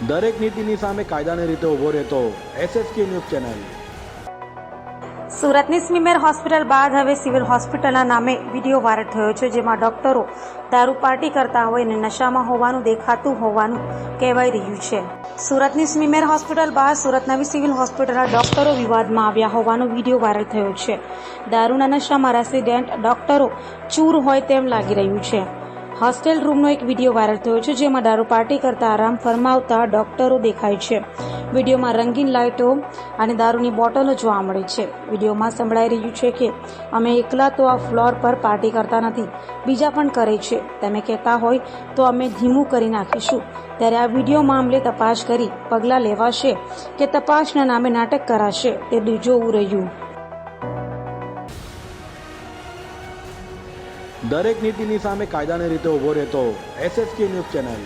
દરેક નીતિની સામે કાયદાની રીતે ઊભો રહેતો SSK ન્યૂઝ ચેનલ। સુરતની સ્મીમેર હોસ્પિટલ બાદ હવે સિવિલ હોસ્પિટલના નામે વિડીયો વાયરલ થયો છે, જેમાં ડોક્ટરો દારૂ પાર્ટી કરતા હોય અને નશામાં હોવાનું દેખાતું હોવાનું કહેવાઈ રહ્યું છે। સુરતની સ્મીમેર હોસ્પિટલ બાદ સુરત નવી સિવિલ હોસ્પિટલના ડોક્ટરો વિવાદમાં આવ્યા હોવાનો વિડીયો વાયરલ થયો છે। દારૂના નશામાં રેસિડેન્ટ ડોક્ટરો ચૂર હોય તેમ લાગી રહ્યું છે। હોસ્ટેલ રૂમનો એક વિડીયો વાયરલ થયો છે, જેમાં દારૂ પાર્ટી કરતા આરામ ફરમાવતા ડોક્ટરો દેખાય છે। વિડીયોમાં રંગીન લાઇટો અને દારૂની બોટલો જોવા મળે છે। વિડીયોમાં સંભળાઈ રહ્યું છે કે અમે એકલા તો આ ફ્લોર પર પાર્ટી કરતા નથી, બીજા પણ કરે છે। તમે કહેતા હોય તો અમે ધીમું કરી નાખીશું। ત્યારે આ વિડીયો મામલે તપાસ કરી પગલાં લેવાશે કે તપાસના નામે નાટક કરાશે તે જોવું રહ્યું। દરેક નીતિની સામે કાયદાની રીતે ઊભો રહેતો SSK ન્યૂઝ ચેનલ।